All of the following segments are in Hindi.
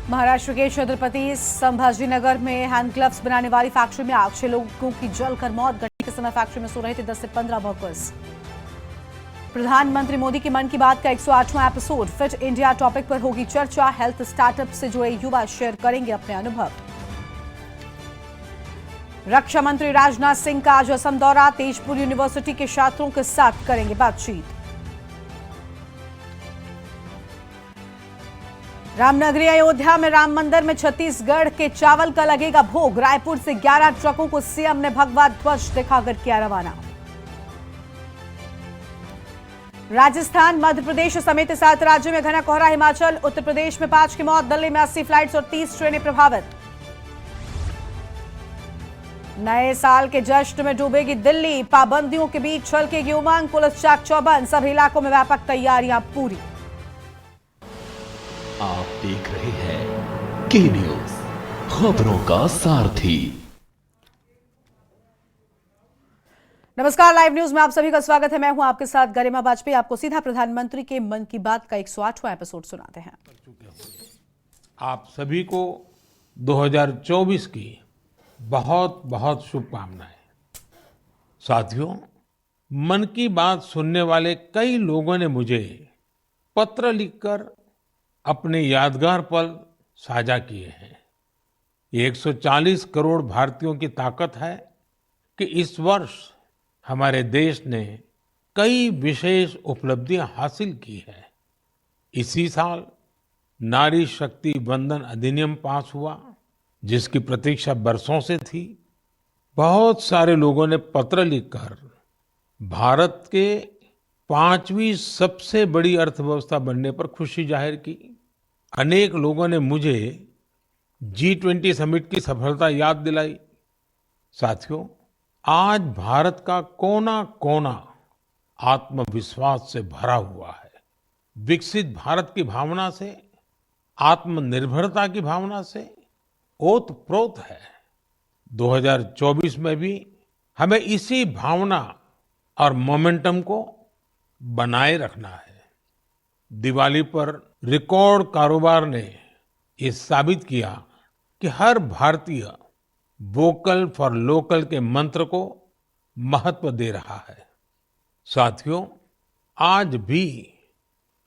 महाराष्ट्र के छत्रपति संभाजीनगर में हैंड ग्लव्स बनाने वाली फैक्ट्री में आग, 6 लोगों की जलकर मौत। घटना के समय फैक्ट्री में सो रहे थे 10 से 15 वर्कर्स। प्रधानमंत्री मोदी की मन की बात का 108वां एपिसोड। फिट इंडिया टॉपिक पर होगी चर्चा। हेल्थ स्टार्टअप से जुड़े युवा शेयर करेंगे अपने अनुभव। रक्षा मंत्री राजनाथ सिंह का आज असम दौरा। तेजपुर यूनिवर्सिटी के छात्रों के साथ करेंगे बातचीत। रामनगरी अयोध्या में राम मंदिर में छत्तीसगढ़ के चावल का लगेगा भोग। रायपुर से 11 ट्रकों को सीएम ने भगवा ध्वज दिखाकर किया रवाना। राजस्थान, मध्य प्रदेश समेत 7 राज्यों में घना कोहरा। हिमाचल, उत्तर प्रदेश में 5 की मौत। दिल्ली में 80 फ्लाइट्स और 30 ट्रेनें प्रभावित। नए साल के जश्न में डूबेगी दिल्ली। पाबंदियों के बीच छलकेगी उमंग। पुलिस चाक चौबंद। सभी इलाकों में व्यापक तैयारियां पूरी। आप देख रहे हैं के न्यूज, खबरों का सारथी। नमस्कार, लाइव न्यूज में आप सभी का स्वागत है। मैं हूं आपके साथ गरिमा वाजपेयी। आपको सीधा प्रधानमंत्री के मन की बात का 108वां एपिसोड सुनाते हैं। आप सभी को 2024 की बहुत बहुत शुभकामनाएं। साथियों, मन की बात सुनने वाले कई लोगों ने मुझे पत्र लिखकर अपने यादगार पल साझा किए हैं। ये 140 करोड़ भारतीयों की ताकत है कि इस वर्ष हमारे देश ने कई विशेष उपलब्धियां हासिल की है। इसी साल नारी शक्ति वंदन अधिनियम पास हुआ, जिसकी प्रतीक्षा बरसों से थी। बहुत सारे लोगों ने पत्र लिखकर भारत के 5वीं सबसे बड़ी अर्थव्यवस्था बनने पर खुशी जाहिर की। अनेक लोगों ने मुझे G20 समिट की सफलता याद दिलाई। साथियों, आज भारत का कोना कोना आत्मविश्वास से भरा हुआ है। विकसित भारत की भावना से, आत्मनिर्भरता की भावना से ओतप्रोत है। 2024 में भी हमें इसी भावना और मोमेंटम को बनाए रखना है। दिवाली पर रिकॉर्ड कारोबार ने ये साबित किया कि हर भारतीय वोकल फॉर लोकल के मंत्र को महत्व दे रहा है। साथियों, आज भी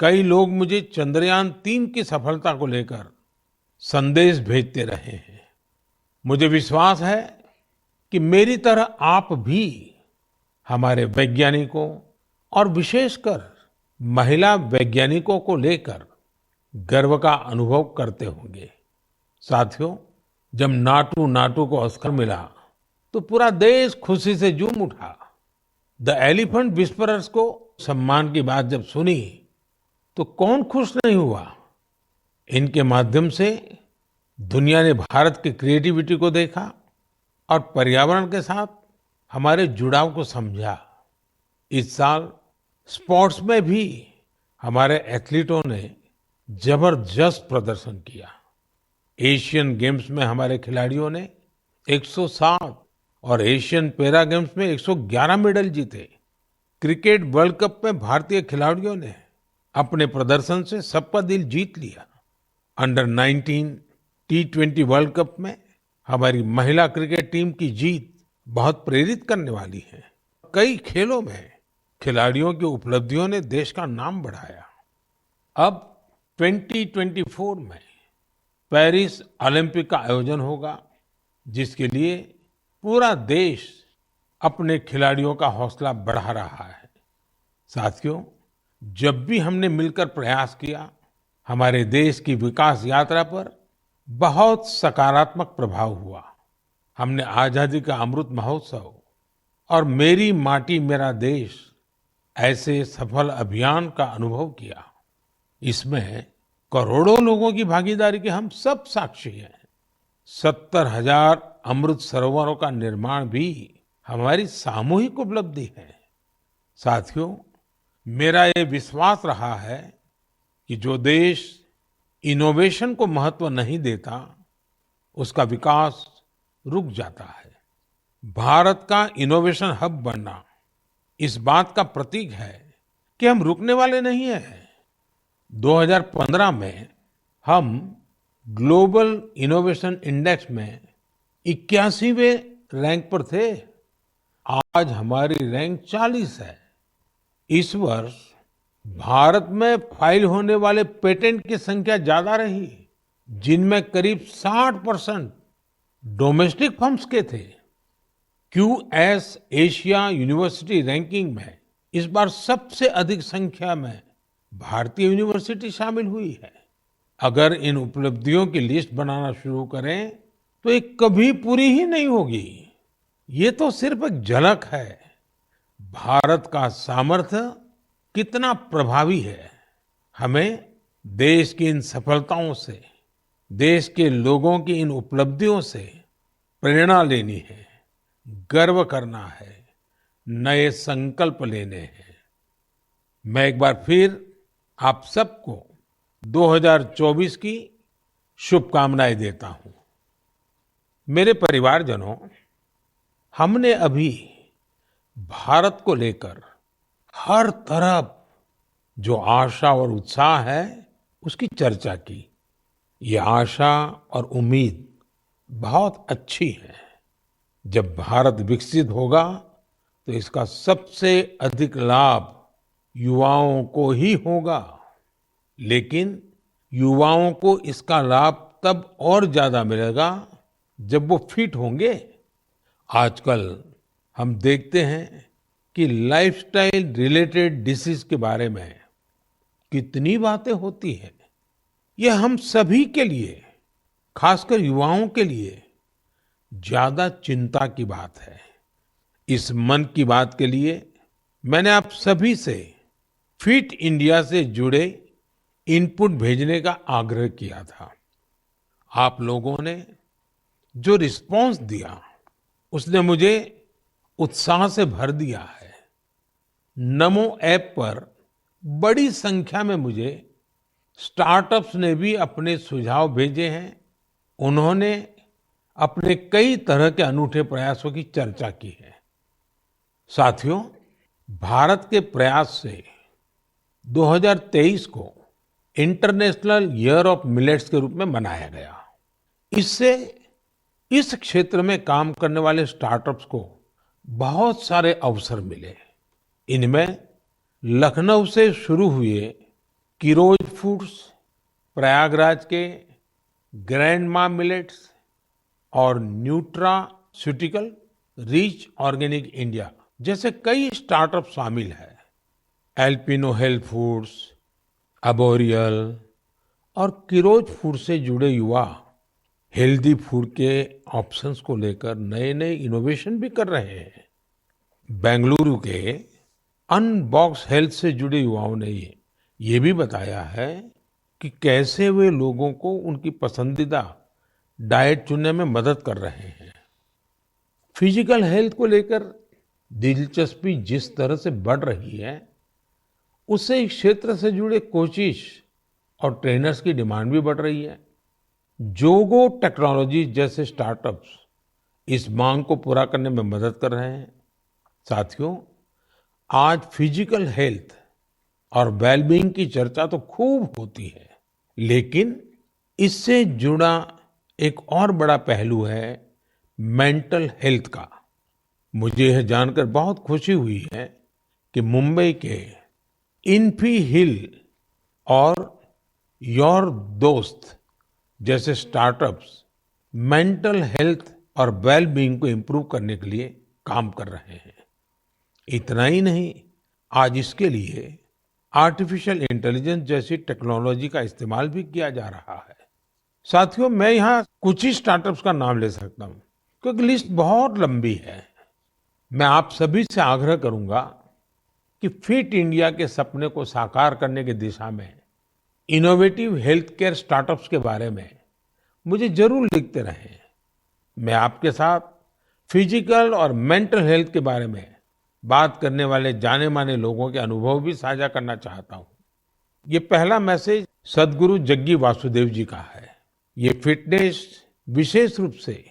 कई लोग मुझे चंद्रयान-3 की सफलता को लेकर संदेश भेजते रहे हैं। मुझे विश्वास है कि मेरी तरह आप भी हमारे वैज्ञानिकों और विशेषकर महिला वैज्ञानिकों को लेकर गर्व का अनुभव करते होंगे। साथियों, जब नाटू नाटू को ऑस्कर मिला तो पूरा देश खुशी से झूम उठा। द एलिफेंट विस्परर्स को सम्मान की बात जब सुनी तो कौन खुश नहीं हुआ। इनके माध्यम से दुनिया ने भारत की क्रिएटिविटी को देखा और पर्यावरण के साथ हमारे जुड़ाव को समझा। इस साल स्पोर्ट्स में भी हमारे एथलीटों ने जबरदस्त प्रदर्शन किया। एशियन गेम्स में हमारे खिलाड़ियों ने 107 और एशियन पैरा गेम्स में 111 मेडल जीते। क्रिकेट वर्ल्ड कप में भारतीय खिलाड़ियों ने अपने प्रदर्शन से सबका दिल जीत लिया। अंडर 19 T20 वर्ल्ड कप में हमारी महिला क्रिकेट टीम की जीत बहुत प्रेरित करने वाली है। कई खेलों में खिलाड़ियों की उपलब्धियों ने देश का नाम बढ़ाया। अब 2024 में पेरिस ओलंपिक का आयोजन होगा, जिसके लिए पूरा देश अपने खिलाड़ियों का हौसला बढ़ा रहा है। साथियों, जब भी हमने मिलकर प्रयास किया, हमारे देश की विकास यात्रा पर बहुत सकारात्मक प्रभाव हुआ। हमने आजादी का अमृत महोत्सव और मेरी माटी मेरा देश ऐसे सफल अभियान का अनुभव किया। इसमें करोड़ों लोगों की भागीदारी के हम सब साक्षी हैं। 70,000 अमृत सरोवरों का निर्माण भी हमारी सामूहिक उपलब्धि है। साथियों, मेरा ये विश्वास रहा है कि जो देश इनोवेशन को महत्व नहीं देता, उसका विकास रुक जाता है। भारत का इनोवेशन हब बनना इस बात का प्रतीक है कि हम रुकने वाले नहीं हैं। 2015 में हम ग्लोबल इनोवेशन इंडेक्स में 81वें रैंक पर थे। आज हमारी रैंक 40 है। इस वर्ष भारत में फाइल होने वाले पेटेंट की संख्या ज्यादा रही, जिनमें करीब 60% डोमेस्टिक फर्म्स के थे। क्यूएस एशिया यूनिवर्सिटी रैंकिंग में इस बार सबसे अधिक संख्या में भारतीय यूनिवर्सिटी शामिल हुई है। अगर इन उपलब्धियों की लिस्ट बनाना शुरू करें तो ये कभी पूरी ही नहीं होगी। ये तो सिर्फ एक झलक है। भारत का सामर्थ्य कितना प्रभावी है। हमें देश की इन सफलताओं से, देश के लोगों की इन उपलब्धियों से प्रेरणा लेनी है, गर्व करना है, नए संकल्प लेने हैं। मैं एक बार फिर आप सबको 2024 की शुभकामनाएं देता हूं। मेरे परिवारजनों, हमने अभी भारत को लेकर हर तरफ जो आशा और उत्साह है उसकी चर्चा की। ये आशा और उम्मीद बहुत अच्छी है। जब भारत विकसित होगा तो इसका सबसे अधिक लाभ युवाओं को ही होगा। लेकिन युवाओं को इसका लाभ तब और ज्यादा मिलेगा जब वो फिट होंगे। आजकल हम देखते हैं कि लाइफस्टाइल रिलेटेड डिसीज के बारे में कितनी बातें होती हैं। ये हम सभी के लिए, खासकर युवाओं के लिए ज्यादा चिंता की बात है। इस मन की बात के लिए मैंने आप सभी से फिट इंडिया से जुड़े इनपुट भेजने का आग्रह किया था। आप लोगों ने जो रिस्पांस दिया उसने मुझे उत्साह से भर दिया है। नमो ऐप पर बड़ी संख्या में मुझे स्टार्टअप्स ने भी अपने सुझाव भेजे हैं। उन्होंने अपने कई तरह के अनूठे प्रयासों की चर्चा की है। साथियों, भारत के प्रयास से 2023 को इंटरनेशनल ईयर ऑफ मिलेट्स के रूप में मनाया गया। इससे इस क्षेत्र में काम करने वाले स्टार्टअप्स को बहुत सारे अवसर मिले। इनमें लखनऊ से शुरू हुए किरोज फूड्स, प्रयागराज के ग्रैंडमा मिलेट्स और न्यूट्रास्यूटिकल रिच ऑर्गेनिक इंडिया जैसे कई स्टार्टअप शामिल है। एल्पिनो हेल्थ फूड्स, अबोरियल और किरोज फूड से जुड़े युवा हेल्दी फूड के ऑप्शंस को लेकर नए नए इनोवेशन भी कर रहे हैं। बेंगलुरु के अनबॉक्स हेल्थ से जुड़े युवाओं ने ये भी बताया है कि कैसे वे लोगों को उनकी पसंदीदा डाइट चुनने में मदद कर रहे हैं। फिजिकल हेल्थ को लेकर दिलचस्पी जिस तरह से बढ़ रही है, उससे इस क्षेत्र से जुड़े कोचिज और ट्रेनर्स की डिमांड भी बढ़ रही है। जोगो टेक्नोलॉजी जैसे स्टार्टअप्स इस मांग को पूरा करने में मदद कर रहे हैं। साथियों, आज फिजिकल हेल्थ और वेलबीइंग की चर्चा तो खूब होती है, लेकिन इससे जुड़ा एक और बड़ा पहलू है मेंटल हेल्थ का। मुझे यह जानकर बहुत खुशी हुई है कि मुंबई के इन्फी हिल और योर दोस्त जैसे स्टार्टअप्स मेंटल हेल्थ और वेलबीइंग को इम्प्रूव करने के लिए काम कर रहे हैं। इतना ही नहीं, आज इसके लिए आर्टिफिशियल इंटेलिजेंस जैसी टेक्नोलॉजी का इस्तेमाल भी किया जा रहा है। साथियों, मैं यहाँ कुछ ही स्टार्टअप्स का नाम ले सकता हूँ क्योंकि लिस्ट बहुत लंबी है। मैं आप सभी से आग्रह करूंगा कि फिट इंडिया के सपने को साकार करने की दिशा में इनोवेटिव हेल्थ केयर स्टार्टअप्स के बारे में मुझे जरूर लिखते रहें। मैं आपके साथ फिजिकल और मेंटल हेल्थ के बारे में बात करने वाले जाने माने लोगों के अनुभव भी साझा करना चाहता हूँ। ये पहला मैसेज सद्गुरु जग्गी वासुदेव जी का है। ये फिटनेस, विशेष रूप से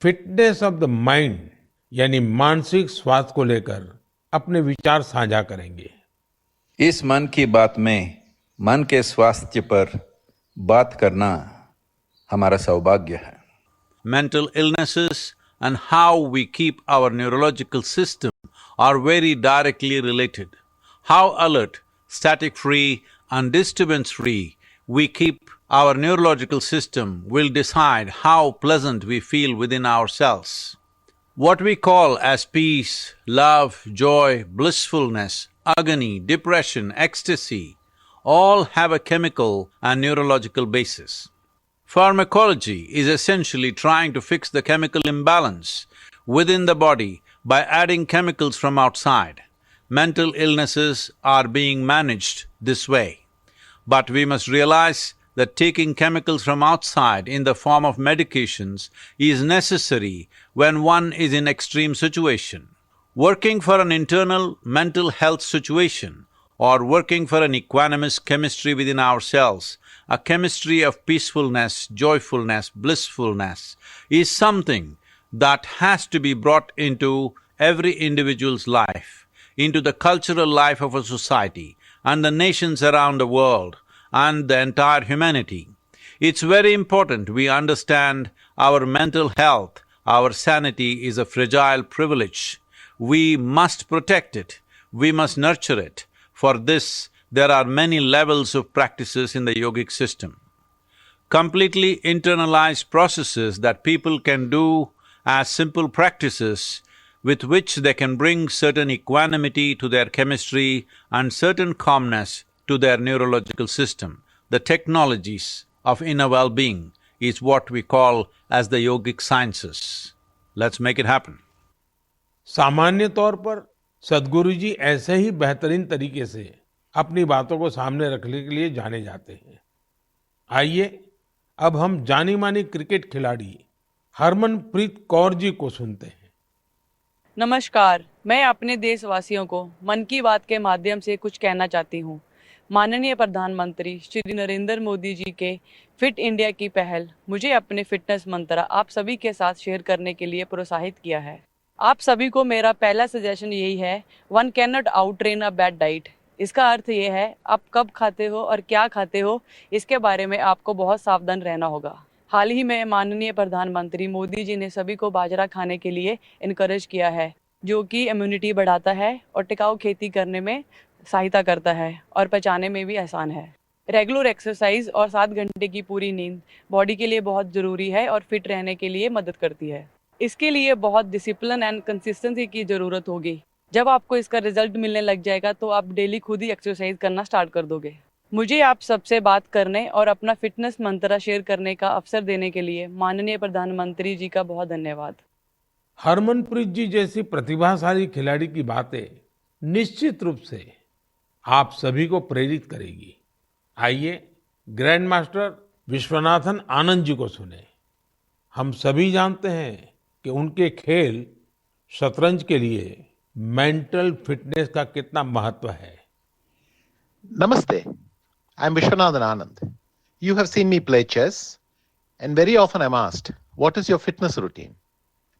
फिटनेस ऑफ द माइंड यानी मानसिक स्वास्थ्य को लेकर अपने विचार साझा करेंगे। इस मन की बात में मन के स्वास्थ्य पर बात करना हमारा सौभाग्य है। Mental illnesses and how we keep our neurological system are very directly related. How alert, static-free and disturbance-free we keep our neurological system will decide how pleasant we feel within ourselves. What we call as peace, love, joy, blissfulness, agony, depression, ecstasy, all have a chemical and neurological basis. Pharmacology is essentially trying to fix the chemical imbalance within the body by adding chemicals from outside. Mental illnesses are being managed this way. But we must realize that taking chemicals from outside in the form of medications is necessary when one is in extreme situation. Working for an internal mental health situation or working for an equanimous chemistry within ourselves, a chemistry of peacefulness, joyfulness, blissfulness, is something that has to be brought into every individual's life, into the cultural life of a society and the nations around the world and the entire humanity. It's very important we understand our mental health, our sanity is a fragile privilege. We must protect it, we must nurture it. For this, there are many levels of practices in the yogic system. Completely internalized processes that people can do as simple practices with which they can bring certain equanimity to their chemistry and certain calmness to their neurological system. The technologies of inner well-being is what we call as the yogic sciences. Let's make it happen. सामान्य तौर पर सद्गुरु जी ऐसे ही बेहतरीन तरीके से अपनी बातों को सामने रखने के लिए जाने जाते हैं। आइए अब हम जानी मानी क्रिकेट खिलाड़ी हरमनप्रीत कौर जी को सुनते हैं। नमस्कार, मैं अपने देशवासियों को मन की बात के माध्यम से कुछ कहना चाहती हूँ। माननीय प्रधानमंत्री श्री नरेंद्र मोदी जी के फिट इंडिया की पहल मुझे अपने फिटनेस मंत्र आप सभी के साथ शेयर करने के लिए प्रोत्साहित किया है। आप सभी को मेरा पहला सजेशन यही है, one can not out train a bad diet. इसका अर्थ ये है, आप कब खाते हो और क्या खाते हो, इसके बारे में आपको बहुत सावधान रहना होगा। हाल ही में माननीय प्रधानमंत्री मोदी जी ने सभी को बाजरा खाने के लिए इनकरेज किया है, जो कि इम्यूनिटी बढ़ाता है और टिकाऊ खेती करने में सहायता करता है और पचाने में भी आसान है। रेगुलर एक्सरसाइज और 7 घंटे की पूरी नींद बॉडी के लिए बहुत ज़रूरी है और फिट रहने के लिए मदद करती है। इसके लिए बहुत डिसिप्लिन एंड कंसिस्टेंसी की ज़रूरत होगी। जब आपको इसका रिजल्ट मिलने लग जाएगा तो आप डेली खुद ही एक्सरसाइज करना स्टार्ट कर दोगे। मुझे आप सबसे बात करने और अपना फिटनेस मंत्र शेयर करने का अवसर देने के लिए माननीय प्रधानमंत्री जी का बहुत धन्यवाद। हरमनप्रीत जी जैसी प्रतिभाशाली खिलाड़ी की बातें निश्चित रूप से आप सभी को प्रेरित करेगी। आइए ग्रैंड मास्टर विश्वनाथन आनंद जी को सुने। हम सभी जानते हैं कि उनके खेल शतरंज के लिए मेंटल फिटनेस का कितना महत्व है। Namaste, I'm Vishwanathan Anand. You have seen me play chess, and very often I'm asked, what is your fitness routine?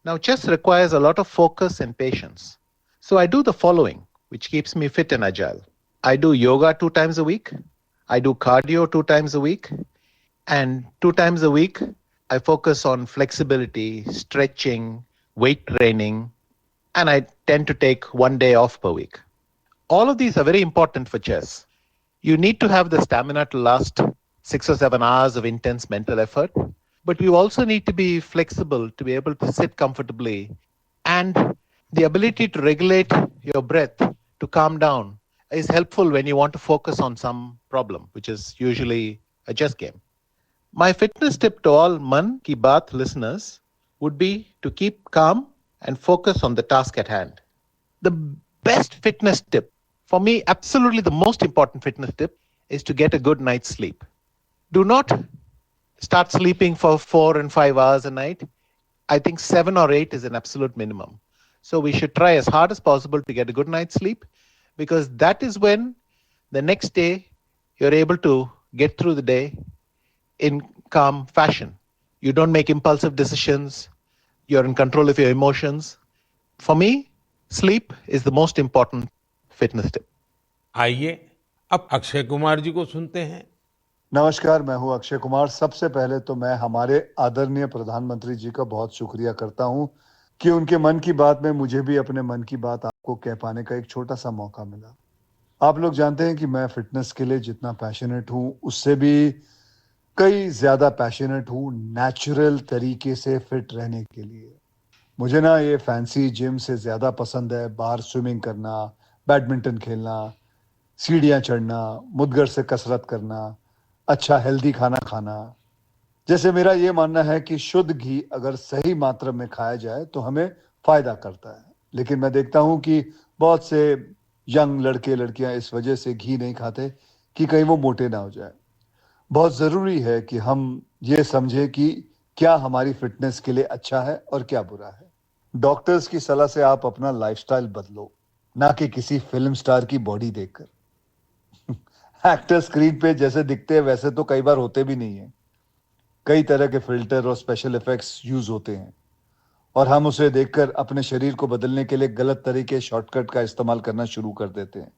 Now, chess requires a lot of focus and patience. So I do the following, which keeps me fit and agile. I do yoga 2 times a week. I do cardio 2 times a week. And 2 times a week, I focus on flexibility, stretching, weight training, and I tend to take 1 day off per week. All of these are very important for chess. You need to have the stamina to last 6 or 7 hours of intense mental effort, but you also need to be flexible to be able to sit comfortably, and the ability to regulate your breath to calm down is helpful when you want to focus on some problem, which is usually a chess game. My fitness tip to all Man Ki Baat listeners would be to keep calm and focus on the task at hand. The best fitness tip, for me, absolutely the most important fitness tip, is to get a good night's sleep. Do not start sleeping for 4 and 5 hours a night. I think 7 or 8 is an absolute minimum. So we should try as hard as possible to get a good night's sleep, because that is when the next day you're able to get through the day in calm fashion. You don't make impulsive decisions. You're in control of your emotions. For me, sleep is the most important fitness tip. आइए अब अक्षय कुमार जी को सुनते हैं। नमस्कार, मैं हूं अक्षय कुमार। सबसे पहले तो मैं हमारे आदरणीय प्रधानमंत्री जी का बहुत शुक्रिया करता हूं कि उनके मन की बात में मुझे भी अपने मन की बात आपको कह पाने का एक छोटा सा मौका मिला। आप लोग जानते हैं कि मैं फिटनेस के लिए जितना पैशनेट हूं, उससे भी कई ज्यादा पैशनेट हूं नेचुरल तरीके से फिट रहने के लिए। मुझे ना ये फैंसी जिम से ज्यादा पसंद है बाहर स्विमिंग करना, बैडमिंटन खेलना, सीढ़ियां चढ़ना, मुद्गर से कसरत करना, अच्छा हेल्दी खाना खाना। जैसे मेरा ये मानना है कि शुद्ध घी अगर सही मात्रा में खाया जाए तो हमें फायदा करता है। लेकिन मैं देखता हूं कि बहुत से यंग लड़के लड़कियां इस वजह से घी नहीं खाते कि कहीं वो मोटे ना हो जाए। बहुत जरूरी है कि हम ये समझें कि क्या हमारी फिटनेस के लिए अच्छा है और क्या बुरा है। डॉक्टर्स की सलाह से आप अपना लाइफस्टाइल बदलो, ना कि किसी फिल्म स्टार की बॉडी देखकर। एक्टर स्क्रीन पे जैसे दिखते हैं वैसे तो कई बार होते भी नहीं है। कई तरह के फिल्टर और स्पेशल इफेक्ट्स यूज होते हैं और हम उसे देखकर अपने शरीर को बदलने के लिए गलत तरीके शॉर्टकट का इस्तेमाल करना शुरू कर देते हैं।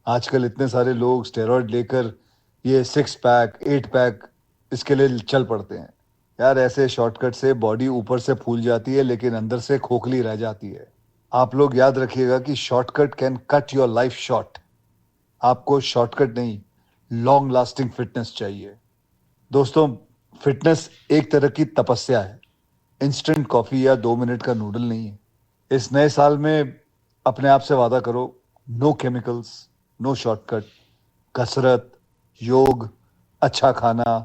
आजकल इतने सारे लोग स्टेरॉइड लेकर ये 6 पैक 8 पैक इसके लिए चल पड़ते हैं। यार ऐसे शॉर्टकट से बॉडी ऊपर से फूल जाती है लेकिन अंदर से खोखली रह जाती है। आप लोग याद रखिएगा कि shortcut can cut your life short. आपको शॉर्टकट नहीं, लॉन्ग लास्टिंग फिटनेस चाहिए। दोस्तों, फिटनेस एक तरह की तपस्या है, इंस्टेंट कॉफी या 2 मिनट का नूडल नहीं है। इस नए साल में अपने आप से वादा करो, नो केमिकल्स, नो शॉर्टकट, कसरत, योग, अच्छा खाना,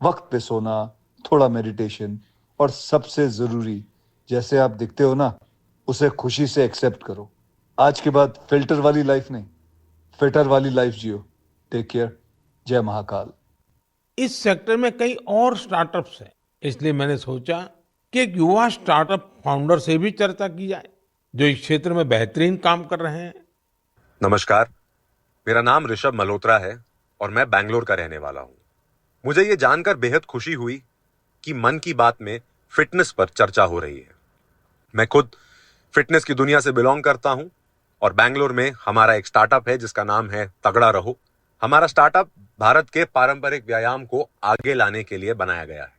वक्त पे सोना, थोड़ा मेडिटेशन और सबसे जरूरी, जैसे आप दिखते हो ना, उसे खुशी से एक्सेप्ट करो। आज के बाद फिल्टर वाली लाइफ नहीं, फिटर वाली लाइफ जियो। Take care. जय महाकाल। इस सेक्टर में कई और स्टार्टअप्स हैं, इसलिए मैंने सोचा कि एक युवा स्टार्टअप फाउंडर से भी चर्चा की जाए जो इस क्षेत्र में बेहतरीन काम कर रहे हैं। नमस्कार, मेरा नाम ऋषभ मल्होत्रा है और मैं बैंगलोर का रहने वाला हूं। मुझे ये जानकर बेहद खुशी हुई कि मन की बात में फिटनेस पर चर्चा हो रही है। मैं खुद फिटनेस की दुनिया से बिलोंग करता हूं और बैंगलोर में हमारा एक स्टार्टअप है जिसका नाम है तगड़ा रहो। हमारा स्टार्टअप भारत के पारंपरिक व्यायाम को आगे लाने के लिए बनाया गया है।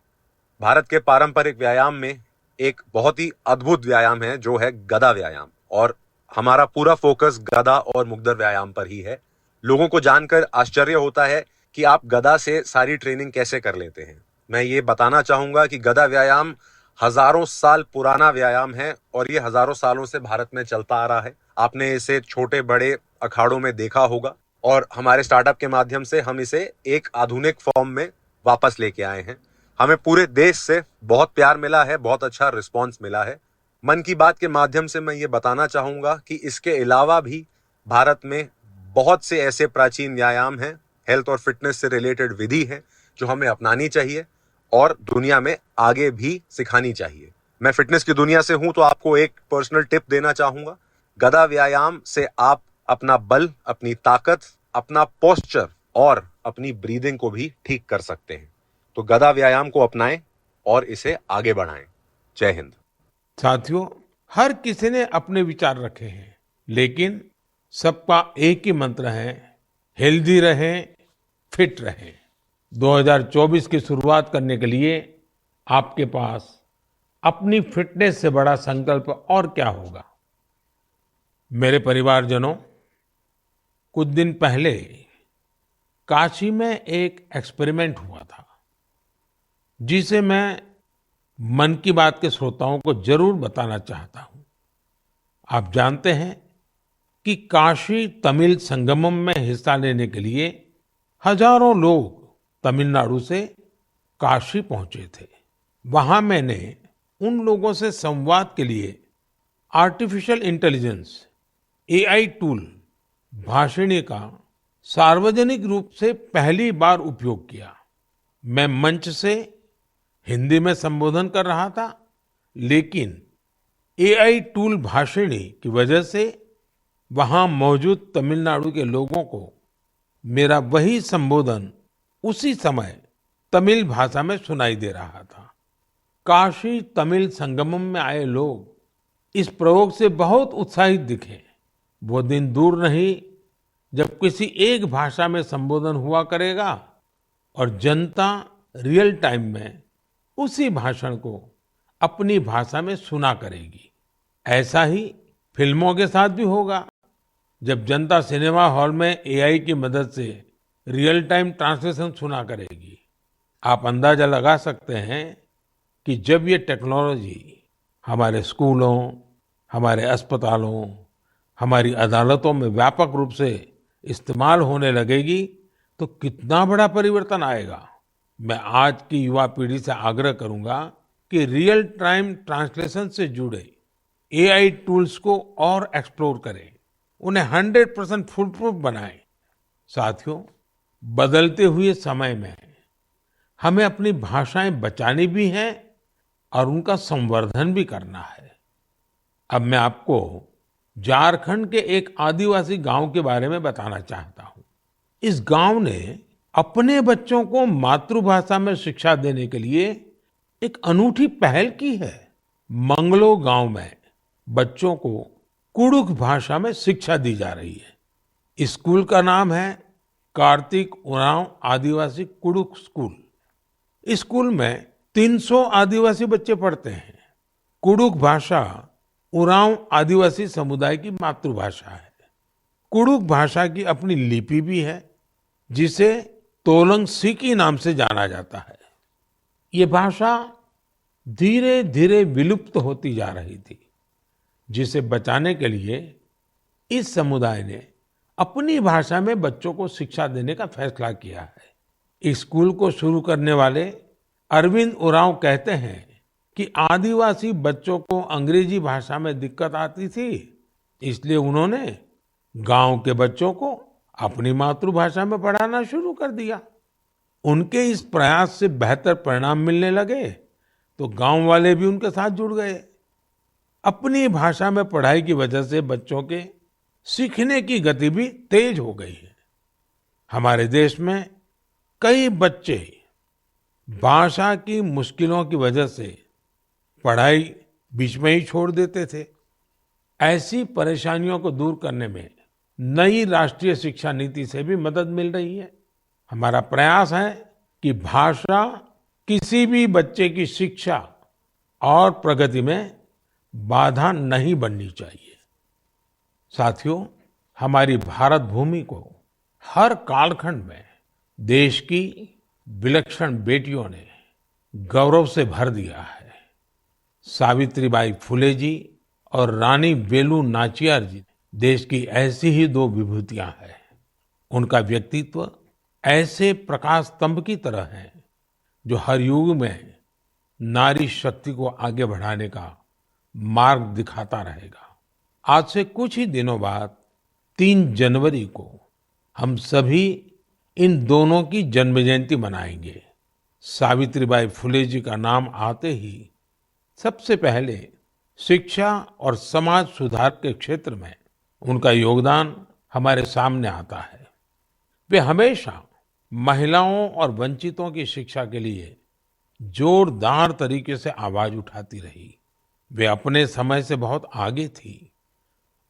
भारत के पारंपरिक व्यायाम में एक बहुत ही अद्भुत व्यायाम है जो है गदा व्यायाम, और हमारा पूरा फोकस गदा और मुग्दर व्यायाम पर ही है। लोगों को जानकर आश्चर्य होता है कि आप गदा से सारी ट्रेनिंग कैसे कर लेते हैं। मैं ये बताना चाहूंगा कि गदा व्यायाम हजारों साल पुराना व्यायाम है और ये हजारों सालों से भारत में चलता आ रहा है। आपने इसे छोटे बड़े अखाड़ों में देखा होगा और हमारे स्टार्टअप के माध्यम से हम इसे एक आधुनिक फॉर्म में वापस लेके आए हैं। हमें पूरे देश से बहुत प्यार मिला है, बहुत अच्छा रिस्पांस मिला है। मन की बात के माध्यम से मैं ये बताना चाहूंगा कि इसके अलावा भी भारत में बहुत से ऐसे प्राचीन व्यायाम हैं, हेल्थ और फिटनेस से रिलेटेड विधि है जो हमें अपनानी चाहिए और दुनिया में आगे भी सिखानी चाहिए। मैं फिटनेस की दुनिया से हूं तो आपको एक पर्सनल टिप देना चाहूंगा। गदा व्यायाम से आप अपना बल, अपनी ताकत, अपना पोस्चर और अपनी ब्रीदिंग को भी ठीक कर सकते हैं। तो गदा व्यायाम को अपनाएं और इसे आगे बढ़ाएं। जय हिंद। साथियों, हर किसी ने अपने विचार रखे हैं, लेकिन सबका एक ही मंत्र है, हेल्दी रहें, फिट रहें। 2024 की शुरुआत करने के लिए आपके पास अपनी फिटनेस से बड़ा संकल्प और क्या होगा। मेरे परिवारजनों, कुछ दिन पहले काशी में एक एक्सपेरिमेंट हुआ था जिसे मैं मन की बात के श्रोताओं को जरूर बताना चाहता हूं। आप जानते हैं कि काशी तमिल संगमम में हिस्सा लेने के लिए हजारों लोग तमिलनाडु से काशी पहुंचे थे। वहां मैंने उन लोगों से संवाद के लिए artificial intelligence AI tool Bhashini का सार्वजनिक रूप से पहली बार उपयोग किया। मैं मंच से हिंदी में संबोधन कर रहा था, लेकिन एआई टूल भाषिणी की वजह से वहां मौजूद तमिलनाडु के लोगों को मेरा वही संबोधन उसी समय तमिल भाषा में सुनाई दे रहा था। काशी तमिल संगमम में आए लोग इस प्रयोग से बहुत उत्साहित दिखे। वो दिन दूर नहीं जब किसी एक भाषा में संबोधन हुआ करेगा और जनता रियल टाइम में उसी भाषण को अपनी भाषा में सुना करेगी। ऐसा ही फिल्मों के साथ भी होगा। जब जनता सिनेमा हॉल में एआई की मदद से रियल टाइम ट्रांसलेशन सुना करेगी, आप अंदाजा लगा सकते हैं कि जब ये टेक्नोलॉजी हमारे स्कूलों, हमारे अस्पतालों, हमारी अदालतों में व्यापक रूप से इस्तेमाल होने लगेगी तो कितना बड़ा परिवर्तन आएगा। मैं आज की युवा पीढ़ी से आग्रह करूंगा कि रियल टाइम ट्रांसलेशन से जुड़े एआई टूल्स को और एक्सप्लोर करें, उन्हें 100% फुल प्रूफ बनाएं। साथियों, बदलते हुए समय में हमें अपनी भाषाएं बचानी भी हैं और उनका संवर्धन भी करना है। अब मैं आपको झारखंड के एक आदिवासी गांव के बारे में बताना चाहता हूं। इस गांव ने अपने बच्चों को मातृभाषा में शिक्षा देने के लिए एक अनूठी पहल की है। मंगलो गांव में बच्चों को कुडुख भाषा में शिक्षा दी जा रही है। इस स्कूल का नाम है कार्तिक उरांव आदिवासी कुडुख स्कूल। इस स्कूल में 300 आदिवासी बच्चे पढ़ते हैं। कुडुख भाषा उरांव आदिवासी समुदाय की मातृभाषा है। कुडुख भाषा की अपनी लिपि भी है, जिसे तोलंग सिकी नाम से जाना जाता है। ये भाषा धीरे धीरे विलुप्त होती जा रही थी, जिसे बचाने के लिए इस समुदाय ने अपनी भाषा में बच्चों को शिक्षा देने का फैसला किया है। इस स्कूल को शुरू करने वाले अरविंद उरांव कहते हैं कि आदिवासी बच्चों को अंग्रेजी भाषा में दिक्कत आती थी, इसलिए उन्होंने गांव के बच्चों को अपनी मातृभाषा में पढ़ाना शुरू कर दिया। उनके इस प्रयास से बेहतर परिणाम मिलने लगे तो गांव वाले भी उनके साथ जुड़ गए। अपनी भाषा में पढ़ाई की वजह से बच्चों के सीखने की गति भी तेज हो गई है। हमारे देश में कई बच्चे भाषा की मुश्किलों की वजह से पढ़ाई बीच में ही छोड़ देते थे। ऐसी परेशानियों को दूर करने में नई राष्ट्रीय शिक्षा नीति से भी मदद मिल रही है। हमारा प्रयास है कि भाषा किसी भी बच्चे की शिक्षा और प्रगति में बाधा नहीं बननी चाहिए। साथियों, हमारी भारत भूमि को हर कालखंड में देश की विलक्षण बेटियों ने गौरव से भर दिया है। सावित्रीबाई फुले जी और रानी वेलु नाचियार जी देश की ऐसी ही दो विभूतियां हैं। उनका व्यक्तित्व ऐसे प्रकाश स्तंभ की तरह है जो हर युग में नारी शक्ति को आगे बढ़ाने का मार्ग दिखाता रहेगा। आज से कुछ ही दिनों बाद 3 जनवरी को हम सभी इन दोनों की जन्म जयंती मनाएंगे। सावित्रीबाई फुले जी का नाम आते ही सबसे पहले शिक्षा और समाज सुधार के क्षेत्र में उनका योगदान हमारे सामने आता है। वे हमेशा महिलाओं और वंचितों की शिक्षा के लिए जोरदार तरीके से आवाज उठाती रही। वे अपने समय से बहुत आगे थी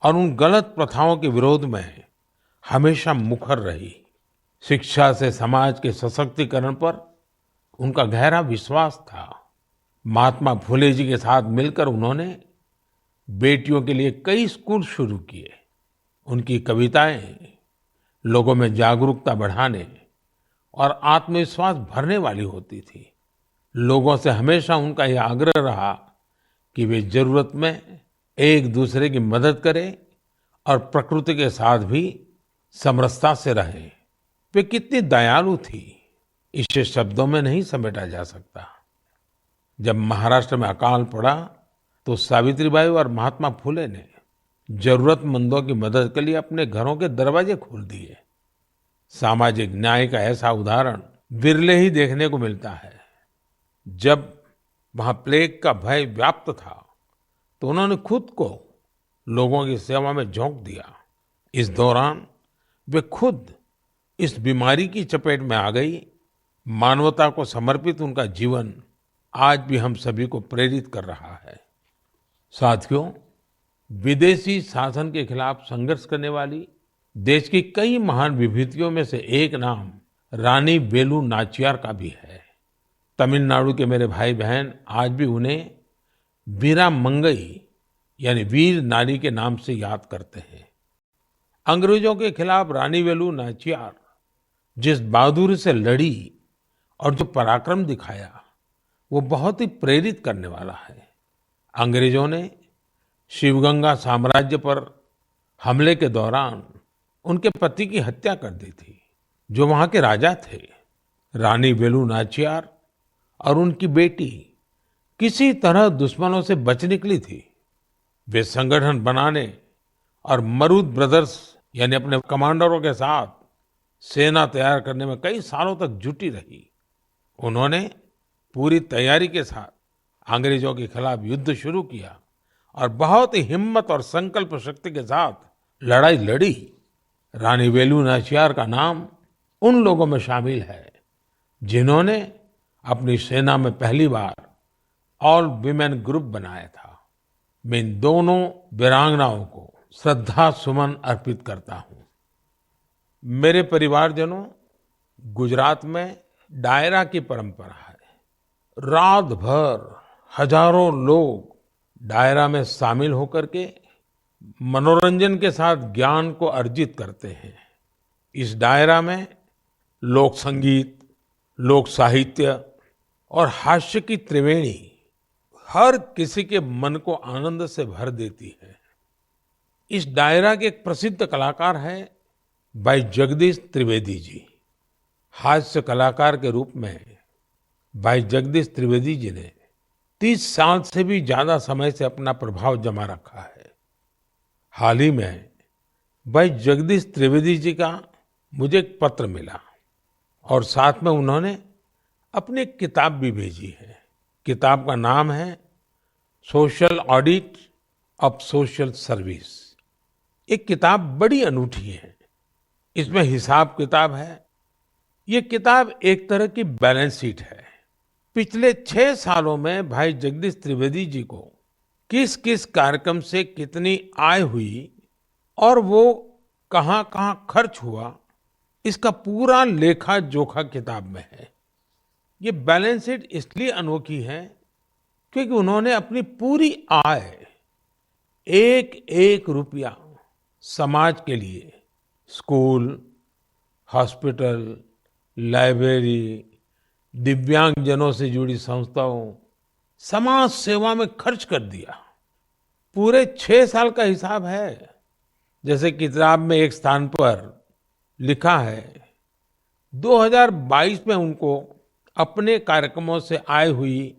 और उन गलत प्रथाओं के विरोध में हमेशा मुखर रही। शिक्षा से समाज के सशक्तिकरण पर उनका गहरा विश्वास था। महात्मा फुले जी के साथ मिलकर उन्होंने बेटियों के लिए कई स्कूल शुरू किए। उनकी कविताएं लोगों में जागरूकता बढ़ाने और आत्मविश्वास भरने वाली होती थी। लोगों से हमेशा उनका यह आग्रह रहा कि वे जरूरत में एक दूसरे की मदद करें और प्रकृति के साथ भी समरसता से रहें। वे कितनी दयालु थी, इसे शब्दों में नहीं समेटा जा सकता। जब महाराष्ट्र में अकाल पड़ा तो सावित्रीबाई और महात्मा फुले ने जरूरतमंदों की मदद के लिए अपने घरों के दरवाजे खोल दिए। सामाजिक न्याय का ऐसा उदाहरण विरले ही देखने को मिलता है। जब वहां प्लेग का भय व्याप्त था तो उन्होंने खुद को लोगों की सेवा में झोंक दिया। इस दौरान वे खुद इस बीमारी की चपेट में आ गई। मानवता को समर्पित उनका जीवन आज भी हम सभी को प्रेरित कर रहा है। साथियों, विदेशी शासन के खिलाफ संघर्ष करने वाली देश की कई महान विभूतियों में से एक नाम रानी वेलु नाचियार का भी है। तमिलनाडु के मेरे भाई बहन आज भी उन्हें वीरा मंगई यानी वीर नारी के नाम से याद करते हैं। अंग्रेजों के खिलाफ रानी वेलु नाचियार जिस बहादुरी से लड़ी और जो पराक्रम दिखाया वो बहुत ही प्रेरित करने वाला है। अंग्रेजों ने शिवगंगा साम्राज्य पर हमले के दौरान उनके पति की हत्या कर दी थी, जो वहां के राजा थे। रानी वेलु नाचियार और उनकी बेटी किसी तरह दुश्मनों से बच निकली थी। वे संगठन बनाने और मरूद ब्रदर्स यानी अपने कमांडरों के साथ सेना तैयार करने में कई सालों तक जुटी रही। उन्होंने पूरी तैयारी के साथ अंग्रेजों के खिलाफ युद्ध शुरू किया और बहुत ही हिम्मत और संकल्प शक्ति के साथ लड़ाई लड़ी। रानी वेलु नाचियार का नाम उन लोगों में शामिल है जिन्होंने अपनी सेना में पहली बार ऑल विमेन ग्रुप बनाया था। मैं इन दोनों वीरांगनाओं को श्रद्धा सुमन अर्पित करता हूं। मेरे परिवारजनों, गुजरात में डायरा की परंपरा है। रात भर हजारों लोग डायरा में शामिल होकर के मनोरंजन के साथ ज्ञान को अर्जित करते हैं। इस डायरा में लोक संगीत, लोक साहित्य और हास्य की त्रिवेणी हर किसी के मन को आनंद से भर देती है। इस डायरा के एक प्रसिद्ध कलाकार हैं भाई जगदीश त्रिवेदी जी। हास्य कलाकार के रूप में भाई जगदीश त्रिवेदी जी ने 30 साल से भी ज्यादा समय से अपना प्रभाव जमा रखा है। हाल ही में भाई जगदीश त्रिवेदी जी का मुझे एक पत्र मिला और साथ में उन्होंने अपनी एक किताब भी भेजी है। किताब का नाम है social audit of social service. ये किताब बड़ी अनूठी है। इसमें हिसाब किताब है। ये किताब एक तरह की बैलेंस शीट है। पिछले 6 सालों में भाई जगदीश त्रिवेदी जी को किस किस कार्यक्रम से कितनी आय हुई और वो कहाँ कहाँ खर्च हुआ, इसका पूरा लेखा जोखा किताब में है। ये बैलेंस शीट इसलिए अनोखी है क्योंकि उन्होंने अपनी पूरी आय, एक एक रुपया समाज के लिए, स्कूल, हॉस्पिटल, लाइब्रेरी, दिव्यांगजनों से जुड़ी संस्थाओं, समाज सेवा में खर्च कर दिया। पूरे 6 साल का हिसाब है। जैसे किताब में एक स्थान पर लिखा है 2022 में उनको अपने कार्यक्रमों से आय हुई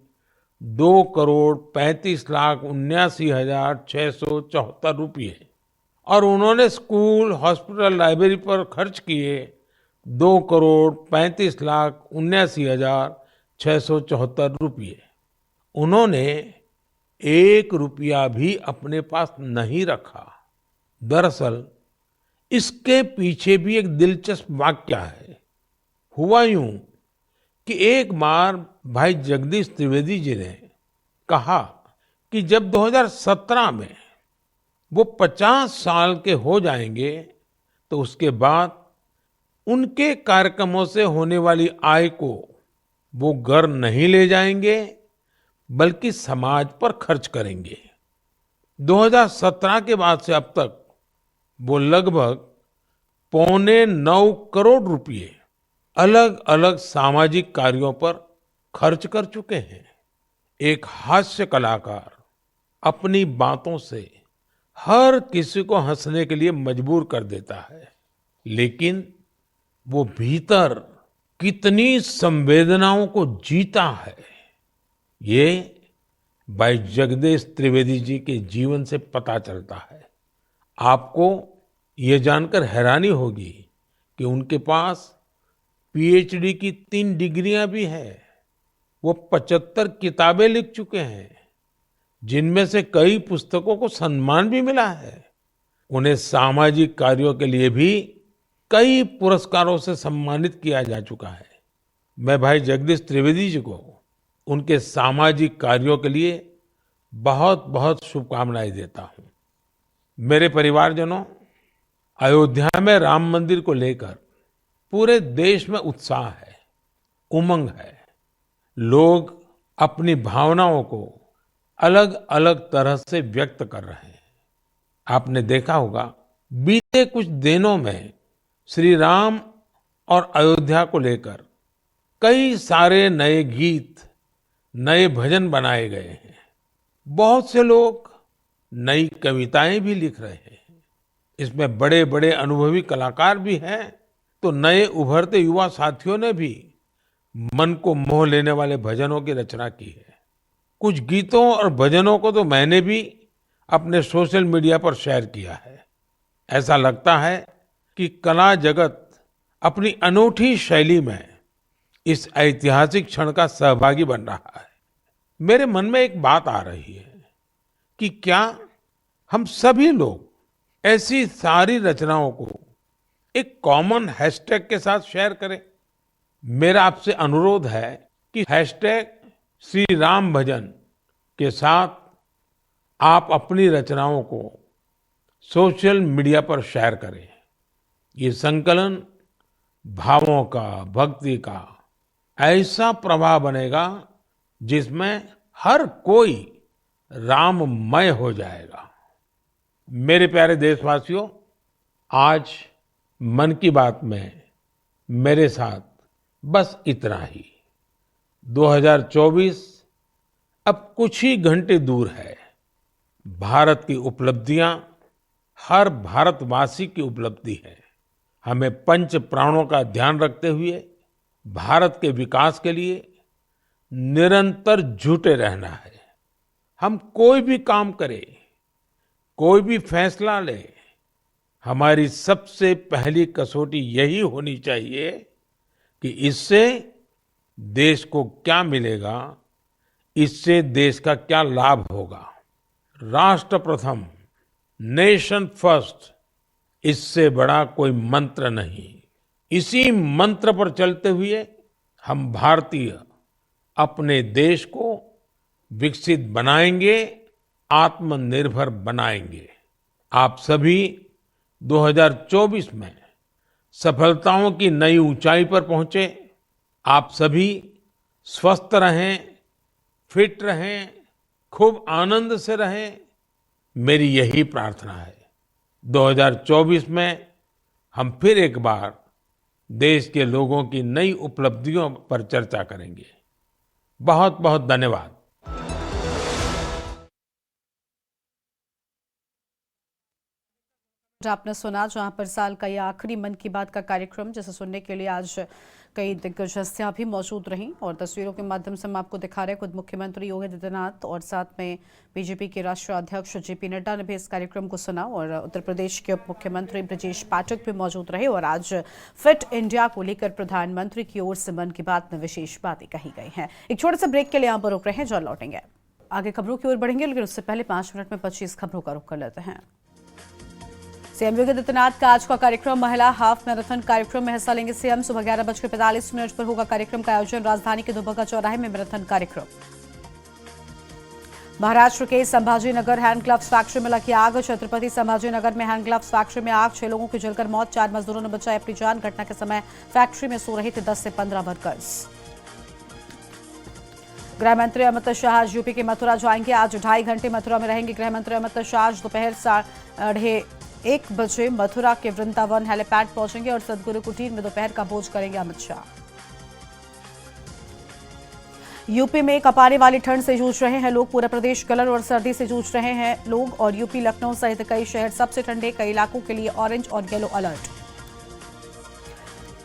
2,35,79,674 रुपये और उन्होंने स्कूल, हॉस्पिटल, लाइब्रेरी पर खर्च किए 2,35,79,674 रुपये। उन्होंने 1 रुपया भी अपने पास नहीं रखा। दरअसल इसके पीछे भी एक दिलचस्प वाकया है। हुआ यूं कि एक बार भाई जगदीश त्रिवेदी जी ने कहा कि जब 2017 में वो 50 साल के हो जाएंगे तो उसके बाद उनके कार्यक्रमों से होने वाली आय को वो घर नहीं ले जाएंगे बल्कि समाज पर खर्च करेंगे। 2017 के बाद से अब तक वो लगभग 8.25 करोड़ रुपए अलग अलग सामाजिक कार्यों पर खर्च कर चुके हैं। एक हास्य कलाकार अपनी बातों से हर किसी को हंसने के लिए मजबूर कर देता है, लेकिन वो भीतर कितनी संवेदनाओं को जीता है, ये भाई जगदीश त्रिवेदी जी के जीवन से पता चलता है। आपको ये जानकर हैरानी होगी कि उनके पास पीएचडी की 3 डिग्रियां भी हैं। वो 75 किताबें लिख चुके हैं, जिनमें से कई पुस्तकों को सम्मान भी मिला है। उन्हें सामाजिक कार्यों के लिए भी कई पुरस्कारों से सम्मानित किया जा चुका है। मैं भाई जगदीश त्रिवेदी जी को उनके सामाजिक कार्यों के लिए बहुत बहुत शुभकामनाएं देता हूं। मेरे परिवारजनों, अयोध्या में राम मंदिर को लेकर पूरे देश में उत्साह है, उमंग है। लोग अपनी भावनाओं को अलग अलग तरह से व्यक्त कर रहे हैं। आपने देखा होगा, बीते कुछ दिनों में श्री राम और अयोध्या को लेकर कई सारे नए गीत, नए भजन बनाए गए हैं। बहुत से लोग नई कविताएं भी लिख रहे हैं। इसमें बड़े बड़े अनुभवी कलाकार भी हैं, तो नए उभरते युवा साथियों ने भी मन को मोह लेने वाले भजनों की रचना की है। कुछ गीतों और भजनों को तो मैंने भी अपने सोशल मीडिया पर शेयर किया है। ऐसा लगता है कि कला जगत अपनी अनूठी शैली में इस ऐतिहासिक क्षण का सहभागी बन रहा है। मेरे मन में एक बात आ रही है कि क्या हम सभी लोग ऐसी सारी रचनाओं को एक कॉमन हैशटैग के साथ शेयर करें। मेरा आपसे अनुरोध है कि हैशटैग श्री राम भजन के साथ आप अपनी रचनाओं को सोशल मीडिया पर शेयर करें। ये संकलन भावों का, भक्ति का ऐसा प्रवाह बनेगा जिसमें हर कोई राममय हो जाएगा। मेरे प्यारे देशवासियों, आज मन की बात में मेरे साथ बस इतना ही। 2024 अब कुछ ही घंटे दूर है। भारत की उपलब्धियां हर भारतवासी की उपलब्धि है। हमें पंच प्राणों का ध्यान रखते हुए भारत के विकास के लिए निरंतर जुटे रहना है। हम कोई भी काम करें, कोई भी फैसला ले, हमारी सबसे पहली कसौटी यही होनी चाहिए कि इससे देश को क्या मिलेगा, इससे देश का क्या लाभ होगा। राष्ट्र प्रथम, नेशन फर्स्ट, इससे बड़ा कोई मंत्र नहीं। इसी मंत्र पर चलते हुए हम भारतीय अपने देश को विकसित बनाएंगे, आत्मनिर्भर बनाएंगे। आप सभी 2024 में सफलताओं की नई ऊंचाई पर पहुंचे। आप सभी स्वस्थ रहें, फिट रहें, खूब आनंद से रहें, मेरी यही प्रार्थना है। 2024 में हम फिर एक बार देश के लोगों की नई उपलब्धियों पर चर्चा करेंगे। बहुत बहुत धन्यवाद। आपने सुना जहां पर साल का यह आखिरी मन की बात का कार्यक्रम, जिसे सुनने के लिए आज कई दिग्गज हस्तियां भी मौजूद रहीं और तस्वीरों के माध्यम से हम आपको दिखा रहे हैं खुद मुख्यमंत्री योगी आदित्यनाथ और साथ में बीजेपी के राष्ट्रीय अध्यक्ष जेपी नड्डा ने भी इस कार्यक्रम को सुना और उत्तर प्रदेश के उप मुख्यमंत्री ब्रजेश पाठक भी मौजूद रहे और आज फिट इंडिया को लेकर प्रधानमंत्री की ओर से मन की बात में विशेष बातें कही गई हैं। एक छोटे से ब्रेक के लिए यहाँ पर रुक रहे हैं, जल्द लौटेंगे। आगे खबरों की ओर बढ़ेंगे, लेकिन उससे पहले 5 मिनट में 25 खबरों का रुख कर लेते हैं। सीएम योगी आदित्यनाथ का आज का कार्यक्रम महिला हाफ मैराथन कार्यक्रम में हिस्सा लेंगे सीएम। सुबह 11:45 पर होगा कार्यक्रम का आयोजन। राजधानी के दुबग्गा चौराहे में मैराथन कार्यक्रम। महाराष्ट्र के संभाजीनगर हैंड ग्लव्स फैक्ट्री में लगी आग। छत्रपति संभाजीनगर में हैंड ग्लव्स फैक्ट्री में आग, 6 लोगों की जलकर मौत, 4 मजदूरों ने बचाई अपनी जान। घटना के समय फैक्ट्री में सो रहे थे 10 से 15 वर्कर्स। गृह मंत्री अमित शाह आज यूपी के मथुरा जाएंगे। आज 2.5 घंटे मथुरा में रहेंगे गृह मंत्री अमित शाह। आज दोपहर 1:30 बजे मथुरा के वृंदावन हेलीपैड पहुंचेंगे और सदगुरु कुटीर में दोपहर का भोज करेंगे अमित शाह। यूपी में कपारे वाली ठंड से जूझ रहे हैं लोग। पूरा प्रदेश गलन और सर्दी से जूझ रहे हैं लोग और यूपी लखनऊ सहित कई शहर सबसे ठंडे, कई इलाकों के लिए ऑरेंज और येलो अलर्ट।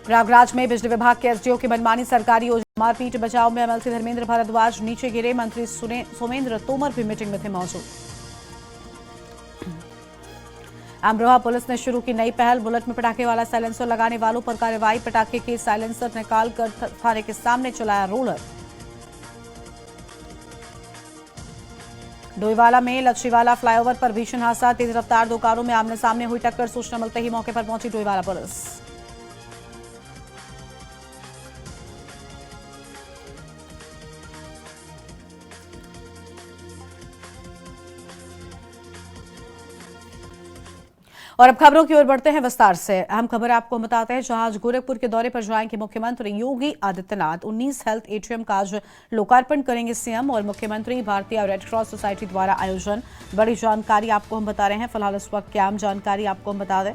प्रयागराज में बिजली विभाग के एसडीओ की मनमानी सरकारी योजना मारपीट बचाव में एमएलसी धर्मेंद्र भारद्वाज नीचे गिरे। मंत्री सोमेंद्र तोमर भी मीटिंग में थे मौजूद। अमरोहा पुलिस ने शुरू की नई पहल, बुलेट में पटाखे वाला साइलेंसर लगाने वालों पर कार्रवाई। पटाखे के साइलेंसर निकालकर थाने के सामने चलाया रोलर। डोईवाला में लच्छीवाला फ्लाईओवर पर भीषण हादसा, तेज रफ्तार 2 कारों में आमने सामने हुई टक्कर। सूचना मिलते ही मौके पर पहुंची डोईवाला पुलिस। और अब खबरों की ओर बढ़ते हैं विस्तार से। अहम खबर आपको बताते हैं, जहां आज गोरखपुर के दौरे पर जाएंगे मुख्यमंत्री योगी आदित्यनाथ। 19 हेल्थ एटीएम का आज लोकार्पण करेंगे सीएम और मुख्यमंत्री। भारतीय रेड क्रॉस सोसाइटी द्वारा आयोजन, बड़ी जानकारी आपको हम बता रहे हैं। फिलहाल इस वक्त की आम जानकारी आपको हम बता दें।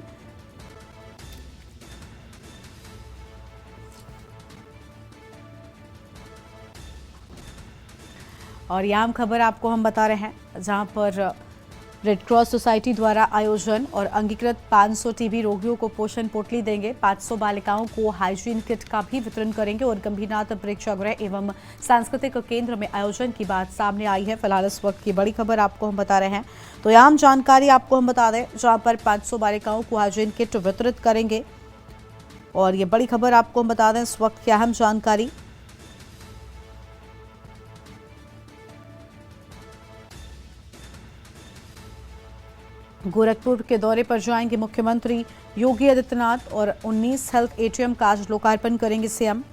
और यह आम खबर आपको हम बता रहे हैं, जहां पर रेड क्रॉस सोसाइटी द्वारा आयोजन और अंगीकृत 500 टीबी रोगियों को पोषण पोटली देंगे। 500 बालिकाओं को हाइजीन किट का भी वितरण करेंगे और गंभीरनाथ प्रेक्षागृह एवं सांस्कृतिक केंद्र में आयोजन की बात सामने आई है। फिलहाल इस वक्त की बड़ी खबर आपको हम बता रहे हैं। तो यह आम जानकारी आपको हम बता दें, जहां पर 500 बालिकाओं को हाइजीन किट वितरित करेंगे। और ये बड़ी खबर आपको हम बता दें, इस वक्त की अहम जानकारी। गोरखपुर के दौरे पर जाएंगे मुख्यमंत्री योगी आदित्यनाथ और 19 हेल्थ एटीएम का आज लोकार्पण करेंगे सीएम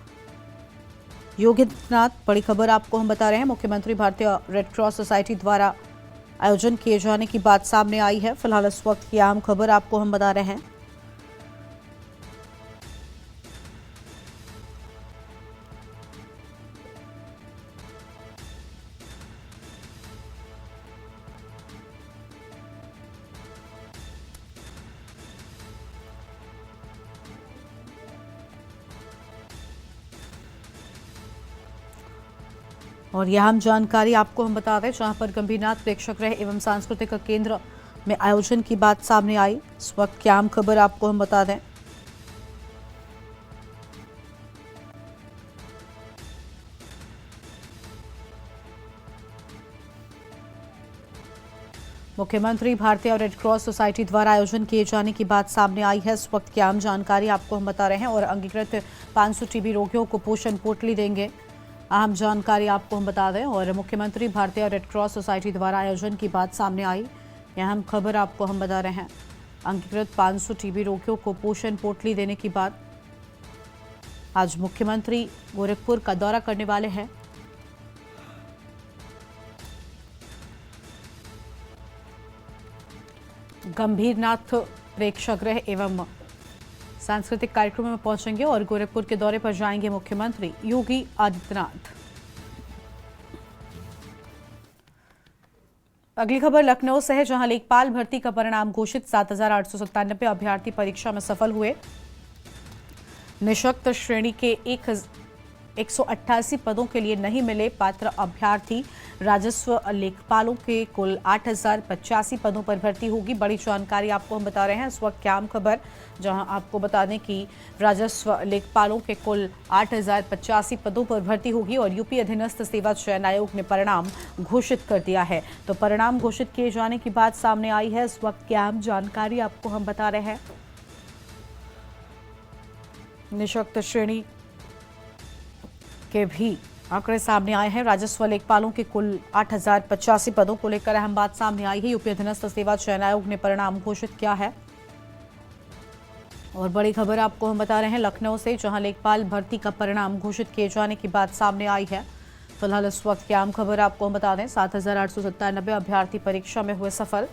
योगी आदित्यनाथ। बड़ी खबर आपको हम बता रहे हैं, मुख्यमंत्री भारतीय रेड क्रॉस सोसाइटी द्वारा आयोजन किए जाने की बात सामने आई है। फिलहाल इस वक्त की अहम खबर आपको हम बता रहे हैं। और यह हम जानकारी आपको हम बता दें, जहां पर गंभीरनाथ प्रेक्षागृह एवं सांस्कृतिक केंद्र में आयोजन की बात सामने आई। इस वक्त की आम खबर आपको हम बता दें। मुख्यमंत्री भारतीय रेड क्रॉस सोसाइटी द्वारा आयोजन किए जाने की बात सामने आई है। इस वक्त की आम जानकारी आपको हम बता रहे हैं। और अंगीकृत 500 टीबी रोगियों को पोषण पोटली देंगे। अहम जानकारी आपको हम बता दें। और मुख्यमंत्री भारतीय रेड क्रॉस सोसाइटी द्वारा आयोजन की बात सामने आई, यह अहम खबर आपको हम बता रहे हैं। अंगीकृत 500 टीबी रोगियों को पोषण पोटली देने की बात। आज मुख्यमंत्री गोरखपुर का दौरा करने वाले हैं। गंभीरनाथ प्रेक्षागृह एवं सांस्कृतिक कार्यक्रमों में पहुंचेंगे और गोरखपुर के दौरे पर जाएंगे मुख्यमंत्री योगी आदित्यनाथ। अगली खबर लखनऊ से है, जहां लेखपाल भर्ती का परिणाम घोषित। 7,897 अभ्यर्थी परीक्षा में सफल हुए। निःशक्त श्रेणी के 188 पदों के लिए नहीं मिले पात्र अभ्यर्थी। राजस्व लेखपालों के कुल 8,085 पदों पर भर्ती होगी। बड़ी जानकारी आपको हम बता रहे हैं। इस वक्त क्या आम खबर, जहां आपको बता दें कि राजस्व लेखपालों के कुल 8,085 पदों पर भर्ती होगी और यूपी अधीनस्थ सेवा चयन आयोग ने परिणाम घोषित कर दिया है। तो परिणाम घोषित किए जाने की बात सामने आई है। इस वक्त क्या आम जानकारी आपको हम बता रहे हैं। निःशक्त श्रेणी के भी आंकड़े सामने आए हैं। राजस्व लेखपालों के कुल 8,085 पदों को लेकर अहम बात सामने आई है। यूपी अधीनस्थ सेवा चयन आयोग ने परिणाम घोषित किया है। और बड़ी खबर आपको हम बता रहे हैं लखनऊ से, जहां लेखपाल भर्ती का परिणाम घोषित किए जाने की बात सामने आई है। फिलहाल इस वक्त की आम खबर आपको हम बता दें, 7,897 अभ्यर्थी परीक्षा में हुए सफल।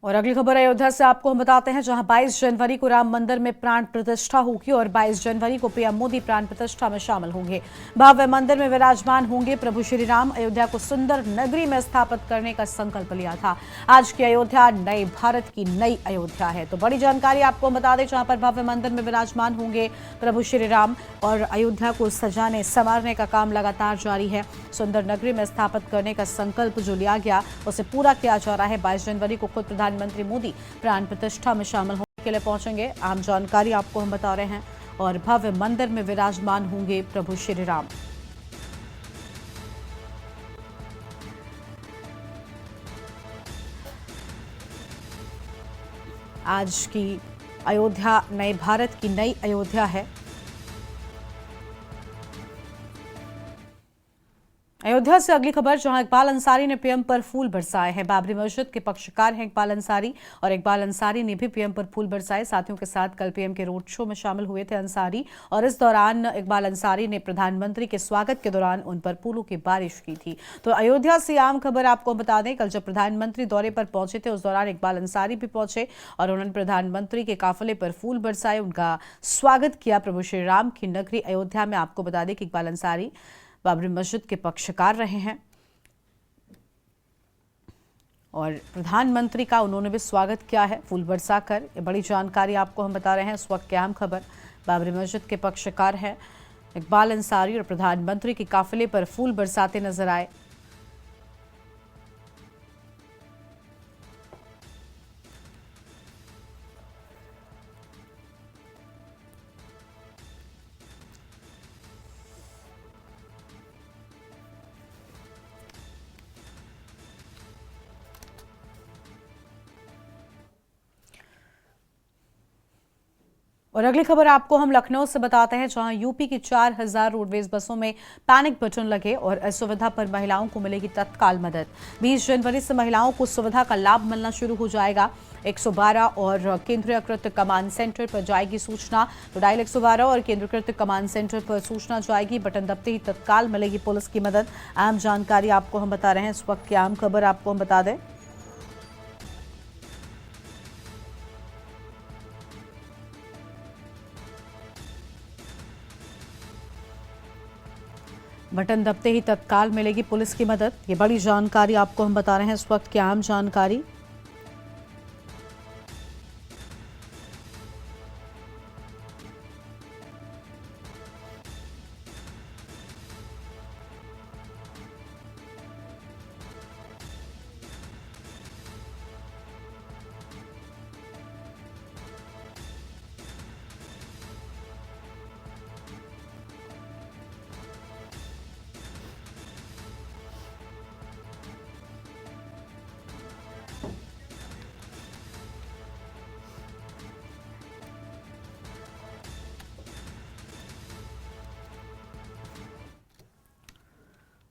और अगली खबर अयोध्या से आपको हम बताते हैं, जहां 22 जनवरी को राम मंदिर में प्राण प्रतिष्ठा होगी और 22 जनवरी को पीएम मोदी प्राण प्रतिष्ठा में शामिल होंगे। भव्य मंदिर में विराजमान होंगे प्रभु श्री राम। अयोध्या को सुंदर नगरी में स्थापित करने का संकल्प लिया था। आज की अयोध्या नए भारत की नई अयोध्या है। तो बड़ी जानकारी आपको बता दें, जहां पर भव्य मंदिर में विराजमान होंगे प्रभु श्री राम और अयोध्या को सजाने संवारने का काम लगातार जारी है। सुंदर नगरी में स्थापित करने का संकल्प जो लिया गया उसे पूरा किया जा रहा है। 22 जनवरी को खुद प्रधानमंत्री मोदी प्राण प्रतिष्ठा में शामिल होने के लिए पहुंचेंगे। आम जानकारी आपको हम बता रहे हैं। और भव्य मंदिर में विराजमान होंगे प्रभु श्री राम। आज की अयोध्या नए भारत की नई अयोध्या है। अयोध्या से अगली खबर, जहां इकबाल अंसारी ने पीएम पर फूल बरसाए हैं। बाबरी मस्जिद के पक्षकार हैं इकबाल अंसारी, और इकबाल अंसारी ने भी पीएम पर फूल बरसाए। साथियों के साथ कल पीएम के रोड शो में शामिल हुए थे अंसारी, और इस दौरान इकबाल अंसारी ने प्रधानमंत्री के स्वागत के दौरान उन पर फूलों की बारिश की थी। तो अयोध्या से आम खबर आपको बता दें, कल जब प्रधानमंत्री दौरे पर पहुंचे थे उस दौरान इकबाल अंसारी भी पहुंचे और उन्होंने प्रधानमंत्री के काफिले पर फूल बरसाए, उनका स्वागत किया। प्रभु श्री राम की नगरी अयोध्या में आपको बता दें कि इकबाल अंसारी बाबरी मस्जिद के पक्षकार रहे हैं और प्रधानमंत्री का उन्होंने भी स्वागत किया है फूल बरसाकर। ये बड़ी जानकारी आपको हम बता रहे हैं। इस वक्त की अहम खबर, बाबरी मस्जिद के पक्षकार हैं इकबाल अंसारी और प्रधानमंत्री के काफिले पर फूल बरसाते नजर आए। और अगली खबर आपको हम लखनऊ से बताते हैं, जहां यूपी की 4000 रोडवेज बसों में पैनिक बटन लगे और इस सुविधा पर महिलाओं को मिलेगी तत्काल मदद। 20 जनवरी से महिलाओं को सुविधा का लाभ मिलना शुरू हो जाएगा। 112 और केंद्रीयकृत कमांड सेंटर पर जाएगी सूचना। तो डायल 112 और केंद्रीयकृत कमांड सेंटर पर सूचना जाएगी। बटन दबते ही तत्काल मिलेगी पुलिस की मदद। अहम जानकारी आपको हम बता रहे हैं। इस वक्त की अहम खबर आपको हम बता दें, बटन दबते ही तत्काल मिलेगी पुलिस की मदद। ये बड़ी जानकारी आपको हम बता रहे हैं। इस वक्त की अहम जानकारी,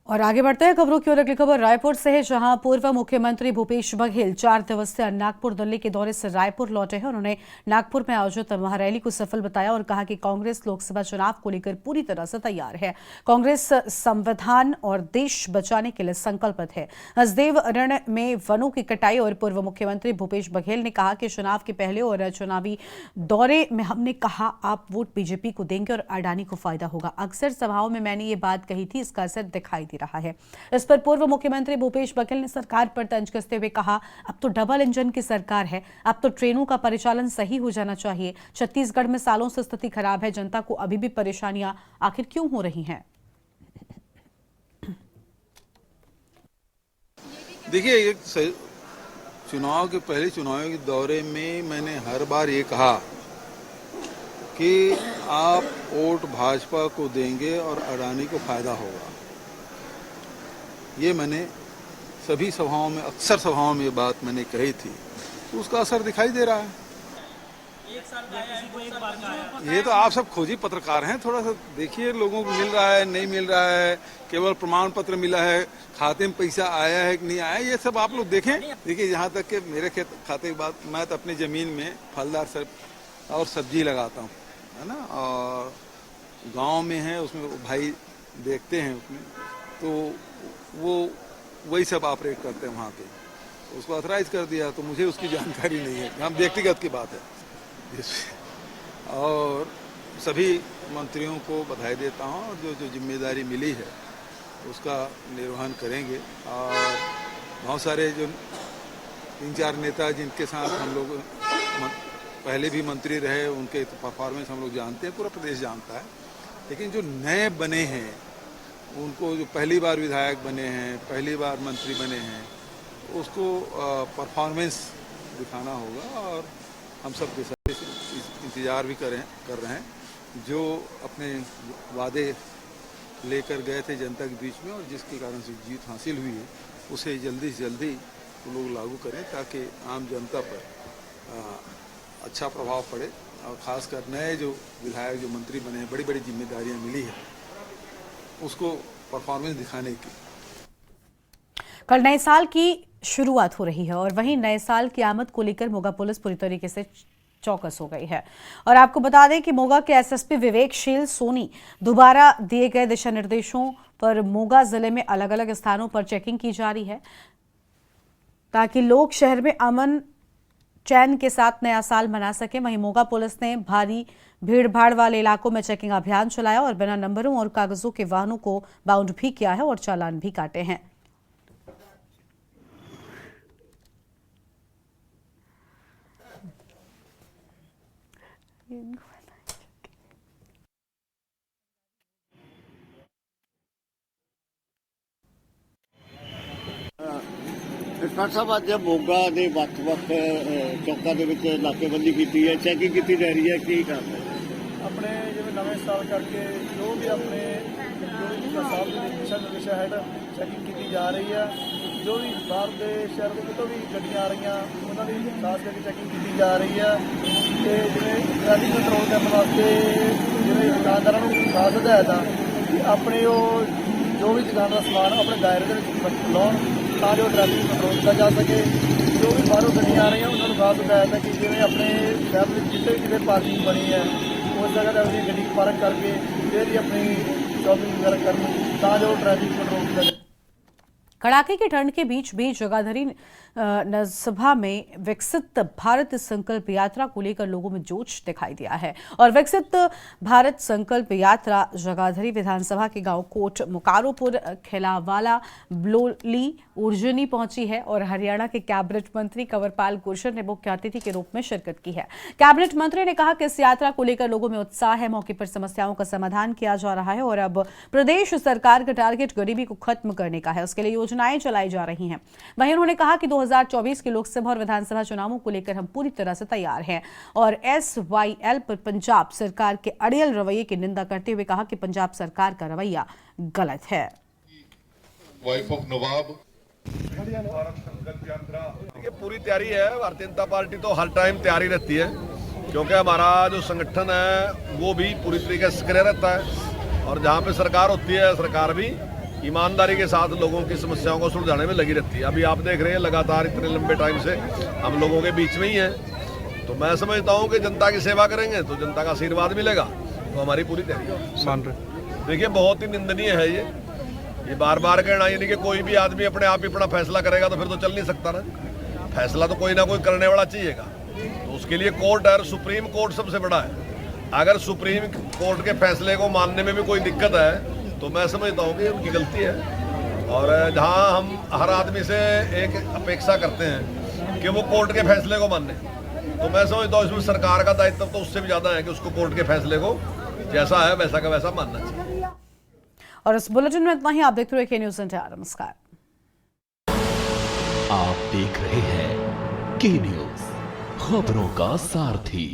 और आगे बढ़ते हैं खबरों की ओर। अगली खबर रायपुर से है, जहां पूर्व मुख्यमंत्री भूपेश बघेल 4 दिवसीय नागपुर दिल्ली के दौरे से रायपुर लौटे हैं। उन्होंने नागपुर में आयोजित महारैली को सफल बताया और कहा कि कांग्रेस लोकसभा चुनाव को लेकर पूरी तरह से तैयार है। कांग्रेस संविधान और देश बचाने के लिए संकल्पित है। हसदेव ऋण में वनों की कटाई और पूर्व मुख्यमंत्री भूपेश बघेल ने कहा कि चुनाव के पहले और चुनावी दौरे में हमने कहा आप वोट बीजेपी को देंगे और अडानी को फायदा होगा। अक्सर सभाओं में मैंने ये बात कही थी, इसका असर दिखाई रहा है। इस पर पूर्व मुख्यमंत्री भूपेश बघेल ने सरकार पर तंज कसते हुए कहा, अब तो डबल इंजन की सरकार है, अब तो ट्रेनों का परिचालन सही हो जाना चाहिए। छत्तीसगढ़ में सालों से स्थिति खराब है, जनता को अभी भी परेशानियां आखिर क्यों हो रही हैं? देखिए, चुनाव के पहले चुनाव के दौरे में मैंने हर बार ये कहा कि आप वोट भाजपा को देंगे और अडानी को फायदा होगा। ये मैंने सभी सभाओं में, अक्सर सभाओं में ये बात मैंने कही थी, तो उसका असर दिखाई दे रहा है। ये तो आप सब खोजी पत्रकार हैं, थोड़ा सा देखिए लोगों को मिल रहा है नहीं मिल रहा है, केवल प्रमाण पत्र मिला है, खाते में पैसा आया है कि नहीं आया, ये सब आप लोग देखें। देखिए, जहाँ तक कि मेरे खाते की बात, मैं तो अपनी ज़मीन में फलदार और सब्जी लगाता हूँ, है ना, और गांव में है, उसमें भाई देखते हैं, उसमें तो वो वही सब ऑपरेट करते हैं वहाँ पे। उसको ऑथराइज कर दिया, तो मुझे उसकी जानकारी नहीं है, हम व्यक्तिगत की बात है। और सभी मंत्रियों को बधाई देता हूँ, और जो जिम्मेदारी मिली है उसका निर्वहन करेंगे। और बहुत सारे जो 3-4 नेता जिनके साथ हम लोग पहले भी मंत्री रहे, उनके परफॉर्मेंस हम लोग जानते हैं, पूरा प्रदेश जानता है। लेकिन जो नए बने हैं, उनको जो पहली बार विधायक बने हैं, पहली बार मंत्री बने हैं, उसको परफॉर्मेंस दिखाना होगा। और हम सब के साथ इंतज़ार भी कर रहे हैं, जो अपने वादे लेकर गए थे जनता के बीच में और जिसके कारण से जीत हासिल हुई है, उसे जल्दी से जल्दी वो लोग लागू करें, ताकि आम जनता पर अच्छा प्रभाव पड़े। और ख़ासकर नए जो विधायक, जो मंत्री बने हैं, बड़ी बड़ी जिम्मेदारियां मिली है, उसको परफॉर्मेंस दिखाने की कल नए साल की शुरुआत हो रही है और वहीं नए साल की आमद को लेकर मोगा पुलिस पूरी तरीके से चौकस हो गई है। और आपको बता दें कि मोगा के एसएसपी विवेकशील सोनी दोबारा दिए गए दिशा निर्देशों पर मोगा जिले में अलग अलग स्थानों पर चेकिंग की जा रही है ताकि लोग शहर में अमन चैन के साथ नया साल मना सके। वहीं मोगा पुलिस ने भारी भीड़ भाड़ वाले इलाकों में चेकिंग अभियान चलाया और बिना नंबरों और कागजों के वाहनों को बाउंड भी किया है और चालान भी काटे हैं। ਡਾਕਟਰ ਸਾਹਿਬ ਅੱਜ ਮੋਗਾ ਦੇ ਵੱਖ-ਵੱਖ ਚੌਕਾਂ ਦੇ ਵਿੱਚ ਨਾਕੇਬੰਦੀ ਕੀਤੀ ਹੈ, ਚੈਕਿੰਗ ਕੀਤੀ ਜਾ ਰਹੀ ਹੈ, ਕੀ ਕਾਰਨ ਹੈ? ਆਪਣੇ ਜਿਵੇਂ ਨਵੇਂ ਸਾਲ ਕਰਕੇ ਜੋ ਵੀ ਆਪਣੇ ਸਾਹਿਬ ਦੇ ਦਿਸ਼ਾ ਨਿਰਦੇਸ਼ ਹੈ ਚੈਕਿੰਗ ਕੀਤੀ ਜਾ ਰਹੀ ਹੈ। ਜੋ ਵੀ ਬਾਹਰ ਦੇ ਸ਼ਹਿਰ ਦੇ ਕਿਤੋਂ ਵੀ ਗੱਡੀਆਂ ਆ ਰਹੀਆਂ ਉਹਨਾਂ ਦੀ ਖਾਸ ਕਰਕੇ ਚੈਕਿੰਗ ਕੀਤੀ ਜਾ ਰਹੀ ਹੈ ਤੇ ਜਿਵੇਂ ਟ੍ਰੈਫਿਕ ਕੰਟਰੋਲ ਕਰਨ ਵਾਸਤੇ ਜਿਵੇਂ ਦੁਕਾਨਦਾਰਾਂ ਨੂੰ ਖਾਸ ਹਦਾਇਤ ਆ ਕਿ ਆਪਣੇ ਉਹ ਜੋ ਵੀ ਦੁਕਾਨ ਦਾ ਸਮਾਨ ਆਪਣੇ ਦਾਇਰੇ ਦੇ ਵਿੱਚ ਲਾਉਣ ਤਾਂ ਜੋ ਟ੍ਰੈਫਿਕ ਕੰਟਰੋਲ ਕੀਤਾ ਜਾ ਸਕੇ। ਜੋ ਵੀ ਬਾਹਰੋਂ ਗੱਡੀਆਂ ਆ ਰਹੀਆਂ ਉਹਨਾਂ ਨੂੰ ਖਾਸ ਹਦਾਇਤ ਹੈ ਕਿ ਜਿਵੇਂ ਆਪਣੇ ਸ਼ਹਿਰ ਵਿੱਚ ਜਿੱਥੇ ਵੀ ਕਿਤੇ ਪਾਰਕਿੰਗ ਬਣੀ ਹੈ ਉਸ ਜਗ੍ਹਾ 'ਤੇ ਆਪਣੀ ਗੱਡੀ ਪਾਰਕ ਕਰਕੇ ਫਿਰ ਹੀ ਆਪਣੀ शॉपिंग वगैरह करना ताकि ट्रैफिक कंट्रोल किया जाए। कड़ाके की ठंड के बीच भी जगाधरी नगरसभा में विकसित भारत संकल्प यात्रा को लेकर लोगों में जोश दिखाई दिया है और विकसित भारत संकल्प यात्रा जगाधरी विधानसभा के गांव कोट मुकारोपुर खिलावाला ब्लोली उर्जनी पहुंची है और हरियाणा के कैबिनेट मंत्री कंवरपाल गुर्जर ने मुख्य अतिथि के रूप में शिरकत की है। कैबिनेट मंत्री ने कहा कि इस यात्रा को लेकर लोगों में उत्साह है, मौके पर समस्याओं का समाधान किया जा रहा है और अब प्रदेश सरकार का टारगेट गरीबी को खत्म करने का है, उसके लिए योजनाएं चलाई जा रही हैं। वहीं उन्होंने कहा कि 2024 के लोकसभा और विधानसभा चुनावों को लेकर हम पूरी तरह से तैयार हैं और SYL पर पंजाब सरकार के अड़ियल रवैये की निंदा करते हुए कहा कि पंजाब सरकार का रवैया गलत है। वाइफ ऑफ नवाब ये पूरी तैयारी है। भारतीय जनता पार्टी तो हर टाइम तैयारी रहती है क्योंकि हमारा जो संगठन है वो भी पूरी तरीके से सक्रिय रहता है और जहाँ पे सरकार होती है सरकार भी ईमानदारी के साथ लोगों की समस्याओं को सुलझाने में लगी रहती है। अभी आप देख रहे हैं लगातार इतने लंबे टाइम से हम लोगों के बीच में ही हैं, तो मैं समझता हूं कि जनता की सेवा करेंगे तो जनता का आशीर्वाद मिलेगा, तो हमारी पूरी तैयारी मान रहे। देखिए बहुत ही निंदनीय है ये बार बार कहना, यानी कि कोई भी आदमी अपने आप ही अपना फैसला करेगा तो फिर तो चल नहीं सकता ना, फैसला तो कोई ना कोई करने वाला चाहिएगा। तो उसके लिए कोर्ट है, सुप्रीम कोर्ट सबसे बड़ा है। अगर सुप्रीम कोर्ट के फैसले को मानने में भी कोई दिक्कत है तो मैं समझता हूँ कि उनकी गलती है और जहाँ हम हर आदमी से एक अपेक्षा करते हैं कि वो कोर्ट के फैसले को माने, तो मैं समझता हूँ इसमें सरकार का दायित्व तो उससे भी ज़्यादा है कि उसको कोर्ट के फैसले को जैसा है वैसा का वैसा मानना चाहिए। और इस बुलेटिन में इतना ही। आप देखते रहिए न्यूज़ इंडिया। नमस्कार। आप देख रहे हैं के न्यूज़, खबरों का सारथी।